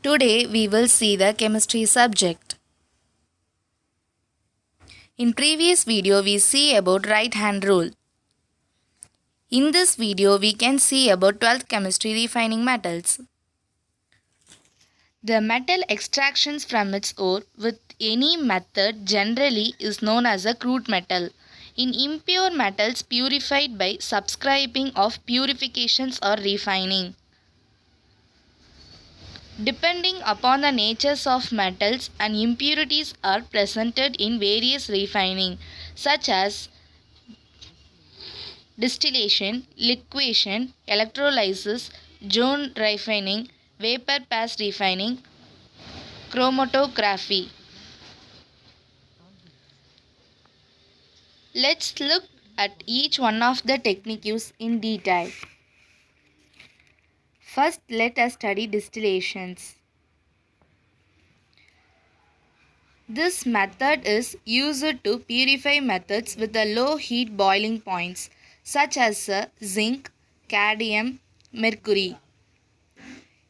Today we will see the chemistry subject. In previous video we see about right hand rule. In this video we can see about 12th chemistry refining metals. The metal extractions from its ore with any method generally is known as a crude metal. In impure metals purified by subscribing of purifications or refining. Depending upon the natures of metals and impurities are presented in various refining such as distillation, liquefaction, electrolysis, zone refining, vapor phase refining, chromatography. Let's look at each one of the techniques in detail. First, let us study distillations. This method is used to purify methods with a low heat boiling points such as zinc, cadmium, mercury.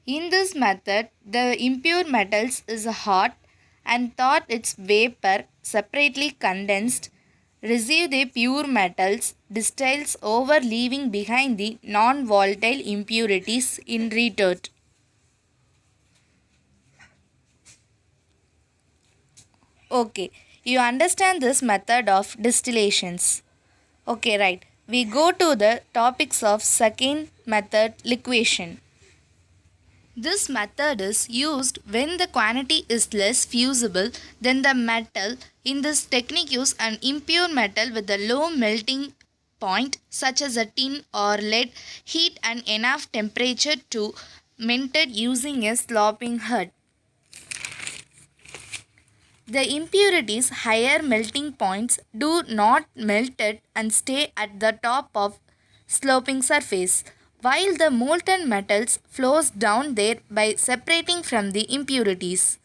In this method, the impure metals is hot and thought its vapor separately condensed, receive the pure metals, distills over leaving behind the non-volatile impurities in return. Okay, you understand this method of distillations. Okay, right. We go to the topics of second method, liquefaction. This method is used when the quantity is less fusible than the metal. In this technique use an impure metal with a low melting point such as a tin or lead heat and enough temperature to melted using a sloping head. The impurities higher melting points do not melt it and stay at the top of sloping surface, while the molten metals flows down there by separating from the impurities.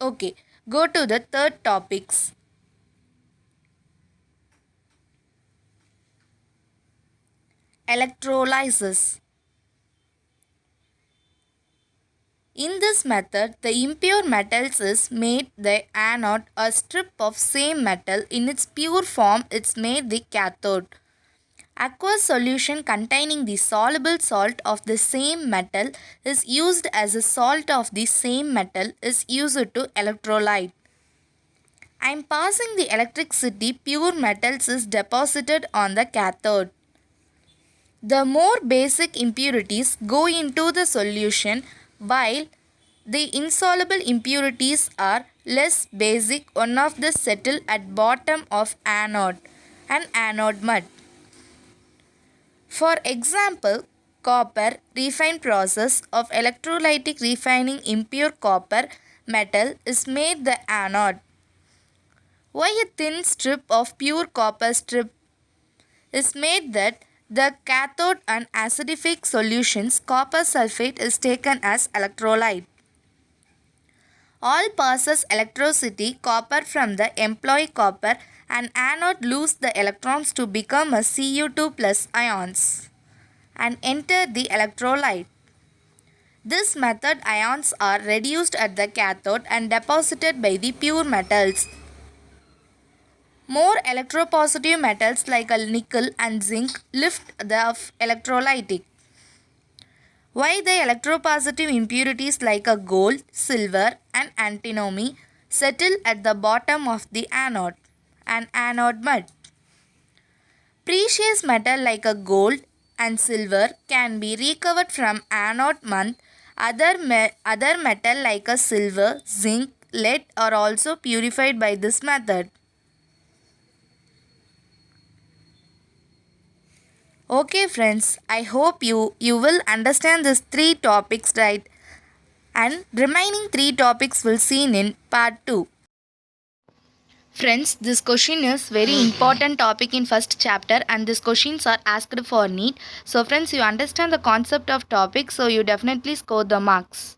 Okay, go to the third topics. Electrolysis. In this method, the impure metals is made the anode, a strip of same metal in its pure form is made the cathode. Aqueous solution containing the soluble salt of the same metal is used as a salt of the same metal is used to electrolyte. I am passing the electricity, pure metals is deposited on the cathode. The more basic impurities go into the solution while the insoluble impurities are less basic. One of the settle at bottom of anode and anode mud. For example, copper refined process of electrolytic refining impure copper metal is made the anode. Why a thin strip of pure copper strip is made that the cathode and acidic solutions copper sulfate is taken as electrolyte. All passes electricity copper from the employee copper and anode lose the electrons to become a Cu2 plus ions and enter the electrolyte. This method ions are reduced at the cathode and deposited by the pure metals. More electropositive metals like nickel and zinc lift the electrolytic. Why the electropositive impurities like gold, silver and antimony settle at the bottom of the anode and anode mud. Precious metal like gold and silver can be recovered from anode mud. Other metal like silver, zinc, lead are also purified by this method. Okay friends, I hope you will understand these 3 topics right, and remaining 3 topics will seen in part 2. Friends, this question is very important topic in first chapter and these questions are asked for NEET. So friends, you understand the concept of topic, so you definitely score the marks.